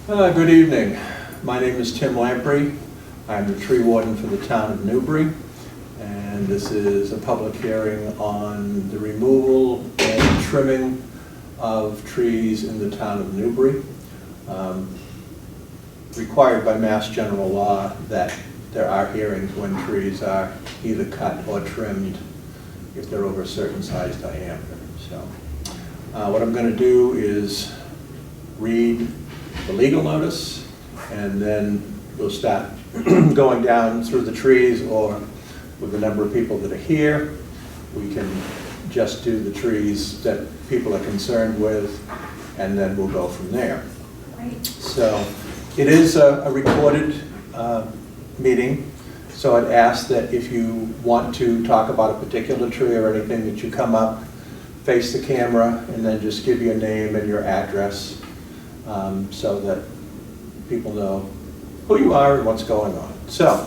Good evening. My name is Tim Lamprey. I'm the tree warden for the town of Newbury, and this is a public hearing on the removal and trimming of trees in the town of Newbury. Required by Mass General Law that there are hearings when trees are either cut or trimmed if they're over a certain size diameter. So what I'm going to do is read the legal notice, and then we'll start going down through the trees, or with the number of people that are here, we can just do the trees that people are concerned with, and then we'll go from there. Right. So it is a recorded meeting, so I'd ask that if you want to talk about a particular tree or anything, that you come up, face the camera, and then just give your name and your address, so that people know who you are and what's going on. So,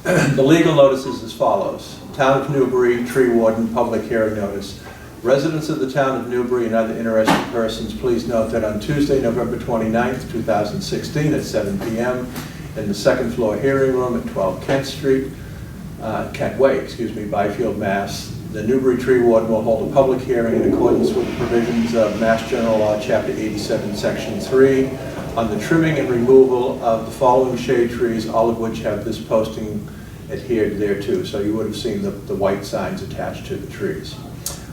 the legal notice is as follows. Town of Newbury, Tree Warden, Public Hearing Notice. Residents of the town of Newbury and other interested persons, please note that on Tuesday, November 29th, 2016 at 7 p.m. in the second floor hearing room at 12 Kent Way, Byfield, Mass. The Newbury Tree Warden will hold a public hearing in accordance with the provisions of Mass General Law, Chapter 87, Section 3, on the trimming and removal of the following shade trees, all of which have this posting adhered thereto. So you would have seen the white signs attached to the trees.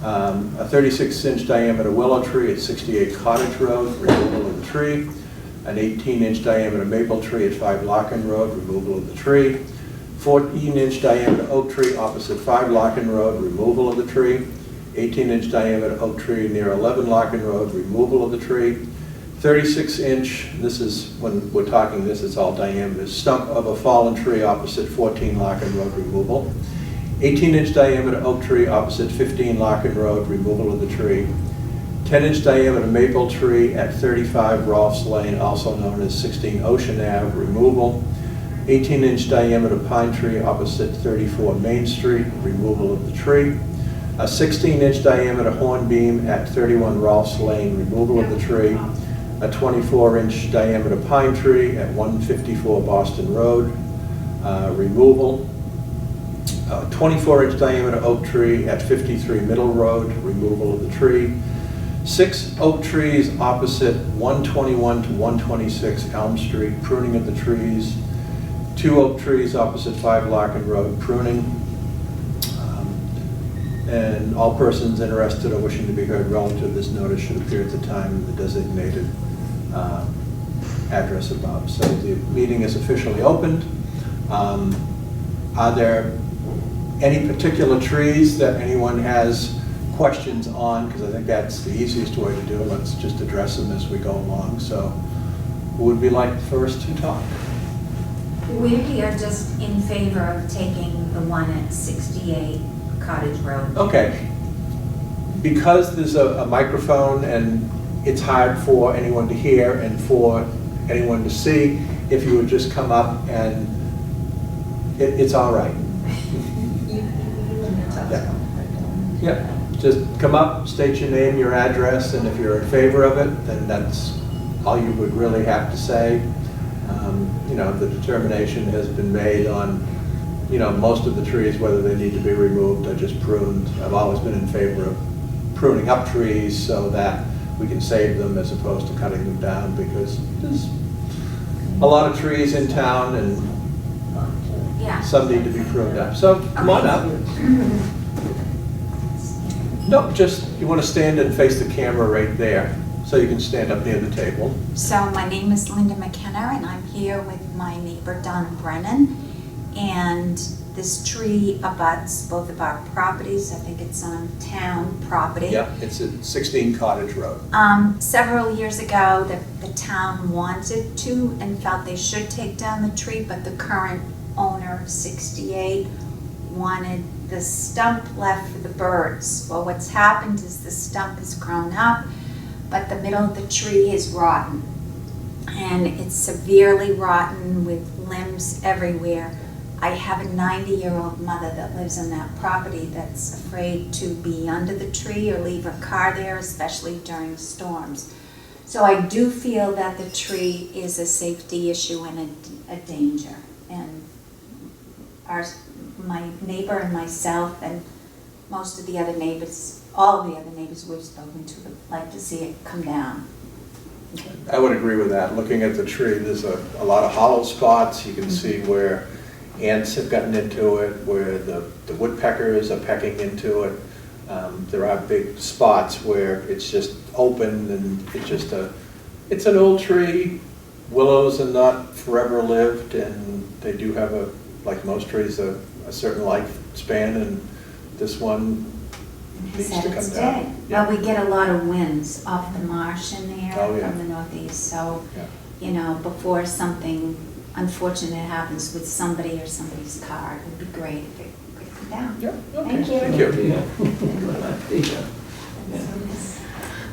A 36-inch diameter willow tree at 68 Cottage Road, removal of the tree. An 18-inch diameter maple tree at 5 Larkin Road, removal of the tree. 14-inch diameter oak tree opposite 5 Larkin Road, removal of the tree. 18-inch diameter oak tree near 11 Larkin Road, removal of the tree. 36-inch, this is, when we're talking this, it's all diameter, stump of a fallen tree opposite 14 Larkin Road, removal. 18-inch diameter oak tree opposite 15 Larkin Road, removal of the tree. 10-inch diameter maple tree at 35 Rolfs Lane, also known as 16 Ocean Ave, removal. 18-inch diameter pine tree opposite 34 Main Street, removal of the tree. A 16-inch diameter hornbeam at 31 Rolfs Lane, removal of the tree. A 24-inch diameter pine tree at 154 Boston Road, removal. A 24-inch diameter oak tree at 53 Middle Road, removal of the tree. 6 oak trees opposite 121 to 126 Elm Street, pruning of the trees. 2 oak trees opposite 5 Larkin Road, pruning. And all persons interested or wishing to be heard relative to this notice should appear at the time in the designated address above. So the meeting is officially opened. Are there any particular trees that anyone has questions on? Because I think that's the easiest way to do it. Let's just address them as we go along. So who would be like first to talk? We're here just in favor of taking the one at 68 Cottage Road. Okay. Because there's a microphone and it's hard for anyone to hear and for anyone to see, if you would just come up and it's all right. Yeah. Just come up, state your name, your address, and if you're in favor of it, then that's all you would really have to say. You know, the determination has been made on, you know, most of the trees, whether they need to be removed or just pruned. I've always been in favor of pruning up trees so that we can save them as opposed to cutting them down, because there's a lot of trees in town and some need to be pruned up. So come on up. No, just you want to stand and face the camera right there, so you can stand up near the table. So my name is Linda McKenna, and I'm here with my neighbor Don Brennan. And this tree abuts both of our properties. I think it's on town property. Yeah, it's at 16 Cottage Road. Several years ago, the town wanted to and felt they should take down the tree, but the current owner, 68, wanted the stump left for the birds. Well, what's happened is the stump has grown up, but the middle of the tree is rotten. And it's severely rotten with limbs everywhere. I have a 90-year-old mother that lives on that property that's afraid to be under the tree or leave her car there, especially during storms. So I do feel that the tree is a safety issue and a danger. And my neighbor and myself and most of the other neighbors, all the other neighbors we've spoken to would like to see it come down. I would agree with that. Looking at the tree, there's a lot of hollow spots. You can see where ants have gotten into it, where the woodpeckers are pecking into it. There are big spots where it's just open and it's an old tree. Willows are not forever lived, and they do have like most trees, a certain lifespan, and this one needs to come It's down. dead. Yeah. Well, we get a lot of winds off the marsh in there Oh, yeah. from the northeast, so, Yeah. you know, before something unfortunate happens with somebody or somebody's car, it would be great if it could come down. Yeah, okay. Thank you. Thank you.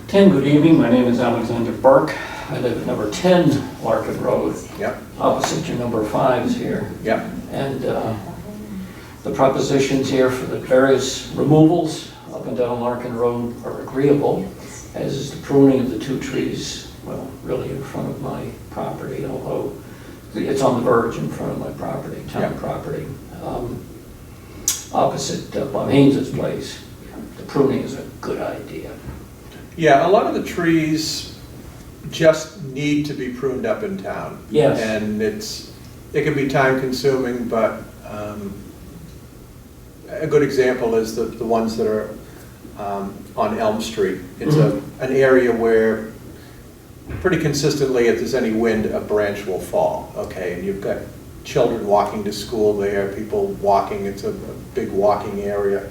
Tim, good evening. My name is Alexander Burke. I live at number 10 Larkin Road, Yeah, opposite your number 5s here. yeah, And the propositions here for the various removals up and down Larkin Road are agreeable, as is the pruning of the 2 trees, well, really in front of my property, although it's on the verge in front of my property, town Yeah. property. Opposite Bob Haynes's place. The pruning is a good idea. yeah. A lot of the trees just need to be pruned up in town. Yes. And it can be time consuming, but a good example is the ones that are on Elm Street. It's an area where pretty consistently, if there's any wind, a branch will fall, okay? And you've got children walking to school there, people walking, it's a big walking area.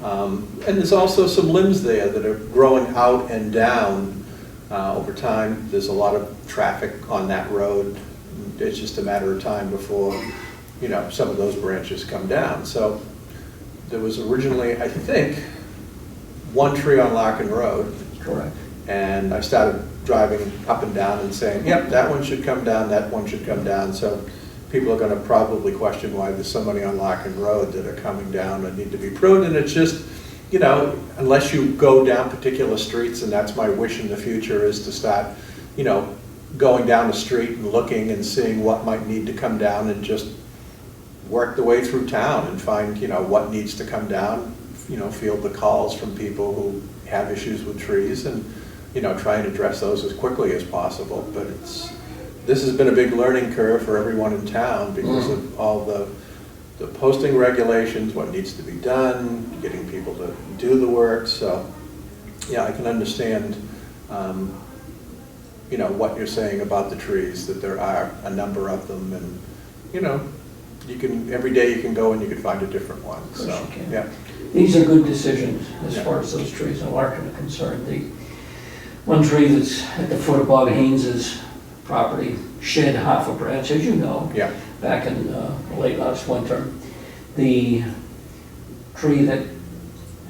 And there's also some limbs there that are growing out and down over time. There's a lot of traffic on that road. It's just a matter of time before, you know, some of those branches come down. So there was originally, I think, 1 tree on Larkin Road. Correct. And I started driving up and down and saying, yep, that one should come down, that one should come down. So people are going to probably question why there's so many on Larkin Road that are coming down and need to be pruned. And it's just, you know, unless you go down particular streets, and that's my wish in the future, is to start, you know, going down the street and looking and seeing what might need to come down, and just work the way through town and find, you know, what needs to come down, you know, field the calls from people who have issues with trees, and, you know, try and address those as quickly as possible. But this has been a big learning curve for everyone in town because of all the posting regulations, what needs to be done, getting people to do the work. So, yeah, I can understand, you know, what you're saying about the trees, that there are a number of them, and, you know, every day you can go and you can find a different one. Of course So, you can. yeah. These are good decisions as Yeah. far as those trees in Larkin are concerned. The one tree that's at the foot of Bob Haynes's property shed half a branch, as you know, Yeah. back in late last winter. The tree that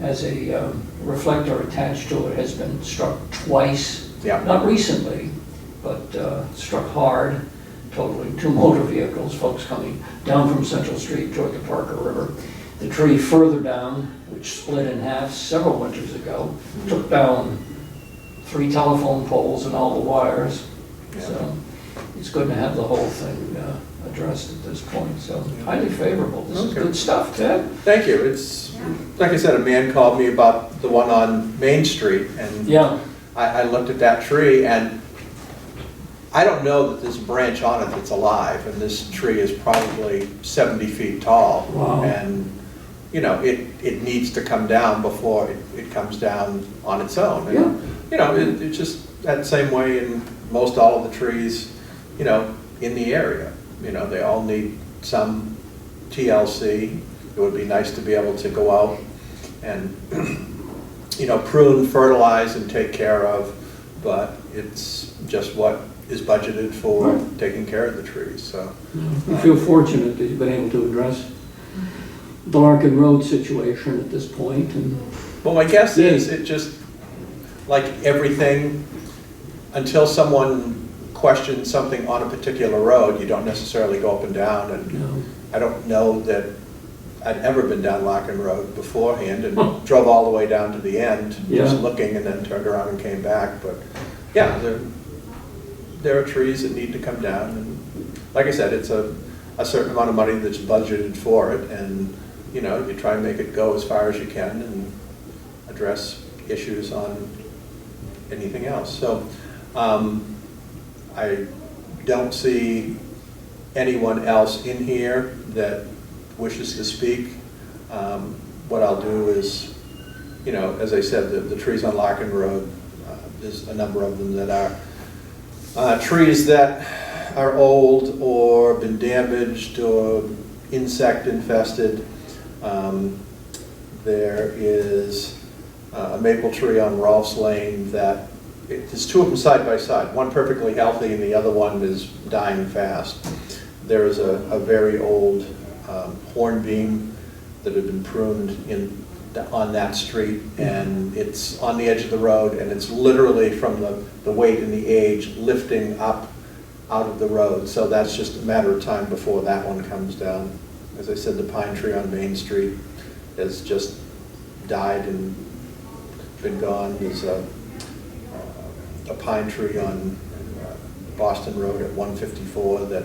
has a reflector attached to it has been struck twice, Yeah. not recently, but struck hard, totaling 2 motor vehicles, folks coming down from Central Street toward the Parker River. The tree further down, which split in half several winters ago, took down 3 telephone poles and all the wires. Yeah. So it's good to have the whole thing addressed at this point. So highly favorable. This is Okay. good stuff, Ted. Thank you. It's, like I said, a man called me about the one on Main Street, and Yeah. I looked at that tree, and I don't know that there's a branch on it that's alive, and this tree is probably 70 feet tall. Wow. And, you know, it needs to come down before it comes down on its own. And, Yeah. you know, it's just that same way in most all of the trees, you know, in the area. You know, they all need some TLC. It would be nice to be able to go out and, you know, prune, fertilize, and take care of, but it's just what is budgeted for Right. taking care of the trees, so. We feel fortunate that you've been able to address the Larkin Road situation at this point. And Well, my guess is it just, like everything, until someone questions something on a particular road, you don't necessarily go up and down, and you know, I don't know that I'd ever been down Larkin Road beforehand and drove all the way down to the end, Yeah. just looking, and then turned around and came back. But yeah, there are trees that need to come down, and like I said, it's a certain amount of money that's budgeted for it, and, you know, you try and make it go as far as you can and address issues on anything else. So, I don't see anyone else in here that wishes to speak. What I'll do is, you know, as I said, the trees on Larkin Road, there's a number of them that are trees that are old or been damaged or insect infested. There is a maple tree on Rolfs Lane that, there's two of them side by side, one perfectly healthy and the other one is dying fast. There is a very old hornbeam that had been pruned on that street, and it's on the edge of the road, and it's literally from the weight and the age lifting up out of the road. So that's just a matter of time before that one comes down. As I said, the pine tree on Main Street has just died and been gone. There's a pine tree on Boston Road at 154 that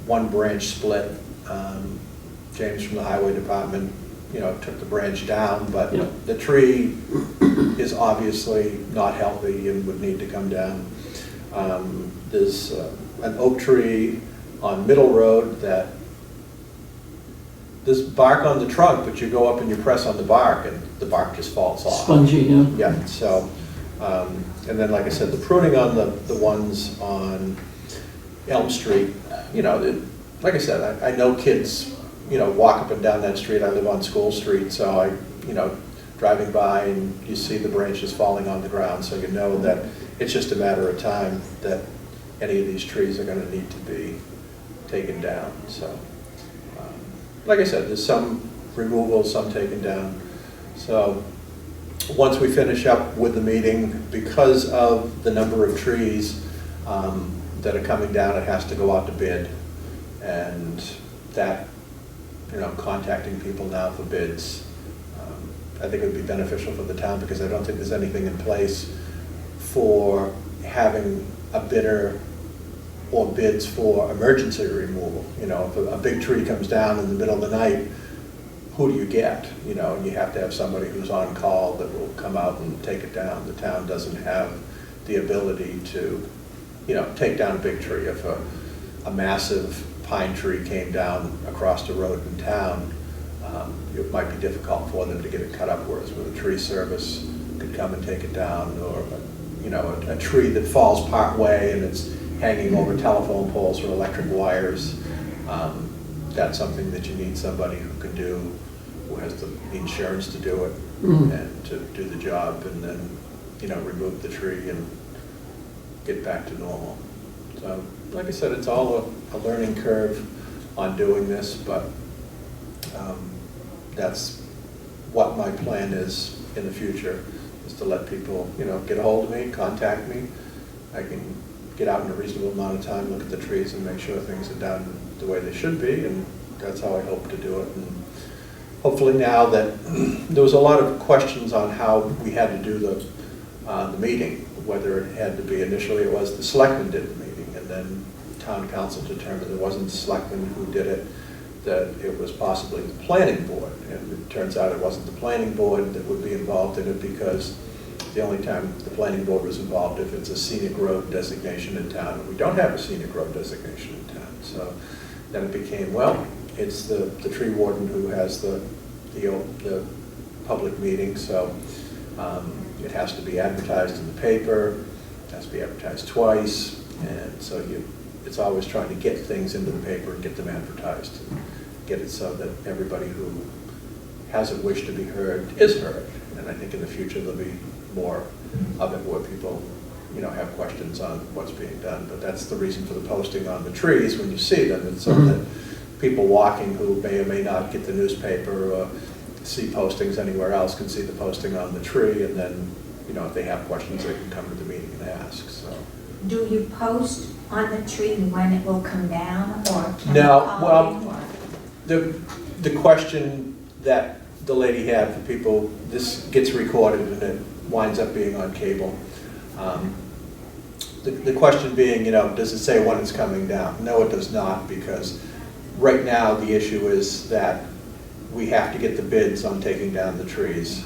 one branch split. James from the Highway Department, you know, took the branch down, but yeah. The tree is obviously not healthy and would need to come down. There's an oak tree on Middle Road that there's bark on the trunk, but you go up and you press on the bark and the bark just falls off. Spongy, yeah. Yeah, so, and then like I said, the pruning on the ones on Elm Street, you know, like I said, I know kids, you know, walk up and down that street. I live on School Street, so you know, driving by and you see the branches falling on the ground, so you know that it's just a matter of time that any of these trees are going to need to be taken down. So, like I said, there's some removal, some taken down. So, once we finish up with the meeting, because of the number of trees that are coming down, it has to go out to bid, and that, you know, contacting people now for bids, I think it would be beneficial for the town, because I don't think there's anything in place for having a bidder or bids for emergency removal. You know, if a big tree comes down in the middle of the night, who do you get? You know, you have to have somebody who's on call that will come out and take it down. The town doesn't have the ability to, you know, take down a big tree. If a massive pine tree came down across the road in town, it might be difficult for them to get it cut up, whereas with a tree service could come and take it down, or you know, a tree that falls part way and it's hanging over telephone poles or electric wires. That's something that you need somebody who can do, who has the insurance to do it, and to do the job, and then, you know, remove the tree and get back to normal. So, like I said, it's all a learning curve on doing this, but that's what my plan is in the future, is to let people, you know, get a hold of me, contact me. I can get out in a reasonable amount of time, look at the trees and make sure things are done the way they should be, and that's how I hope to do it. And hopefully now that there was a lot of questions on how we had to do the meeting, whether it had to be, initially it was the selectmen did the meeting, and then town council determined it wasn't the selectmen who did it, that it was possibly the planning board. And it turns out it wasn't the planning board that would be involved in it, because the only time the planning board was involved if it's a scenic road designation in town. And we don't have a scenic road designation in town. So then it became, well, it's the tree warden who has the public meeting. So it has to be advertised in the paper, it has to be advertised twice, and so it's always trying to get things into the paper and get them advertised, and get it so that everybody who has a wish to be heard is heard. And I think in the future there'll be more of it where people, you know, have questions on what's being done. But that's the reason for the posting on the trees when you see them. It's so that people walking who may or may not get the newspaper or see postings anywhere else can see the posting on the tree, and then, you know, if they have questions, they can come to the meeting and ask. So. Do you post on the tree when it will come down, or can No, you call well, in, or? the question that the lady had for people, this gets recorded and it winds up being on cable. the question being, you know, does it say when it's coming down? No, it does not, because right now the issue is that we have to get the bids on taking down the trees.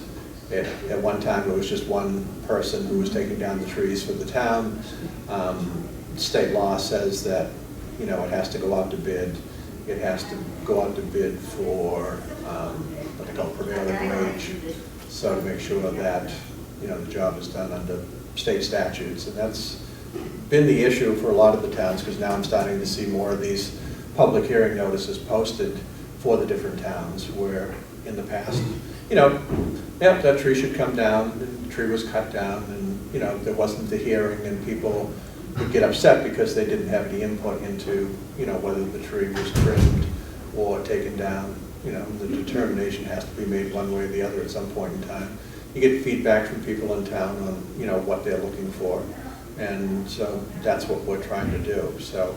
At one time, it was just one person who was taking down the trees for the town. State law says that, you know, it has to go out to bid. It has to go out to bid for what they call prevailing wage. So to make sure that, you know, the job is done under state statutes. And that's been the issue for a lot of the towns, because now I'm starting to see more of these public hearing notices posted for the different towns, where in the past, you know, yeah, that tree should come down, and the tree was cut down, and, you know, there wasn't the hearing, and people would get upset because they didn't have any input into, you know, whether the tree was trimmed or taken down. You know, the determination has to be made one way or the other at some point in time. You get feedback from people in town on, you know, what they're looking for, and so that's what we're trying to do. So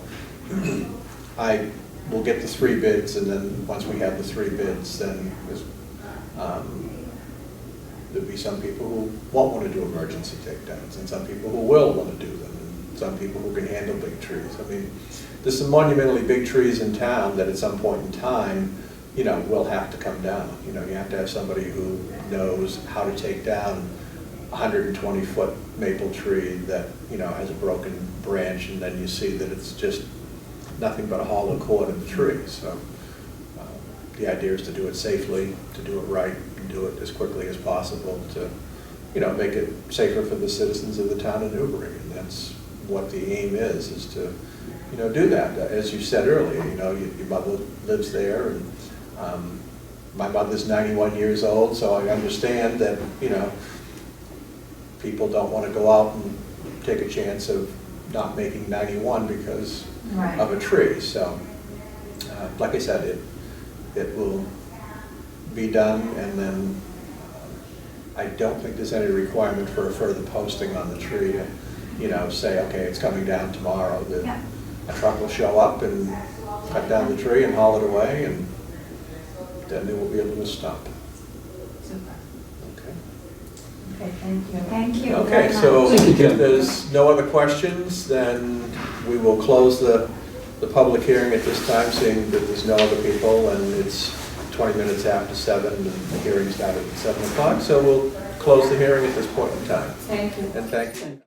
I will get the 3 bids, and then once we have the 3 bids, then there'll be some people who won't want to do emergency takedowns, and some people who will want to do them, and some people who can handle big trees. I mean, there's some monumentally big trees in town that at some point in time, you know, will have to come down. You know, you have to have somebody who knows how to take down a 120-foot maple tree that, you know, has a broken branch, and then you see that it's just nothing but a hollow cord in the tree. So the idea is to do it safely, to do it right, and do it as quickly as possible to, you know, make it safer for the citizens of the town of Newbury. And that's what the aim is to, you know, do that. As you said earlier, you know, your mother lives there, and my mother's 91 years old, so I understand that, you know, people don't want to go out and take a chance of not making 91 because of a tree. So, like I said, it will be done, and then I don't think there's any requirement for a further posting on the tree to, you know, say, okay, it's coming down tomorrow. A truck will show up and cut down the tree and haul it away, and then there will be a little stump. Super. Okay. Okay, thank you. Thank you. Okay, very so much. Thank you, if there's no other questions, then we will close the public hearing at this time, seeing that there's no other people, and it's 20 minutes after 7, and the hearing started at 7 o'clock, so we'll close the hearing at this point in time. Thank you. And thank you.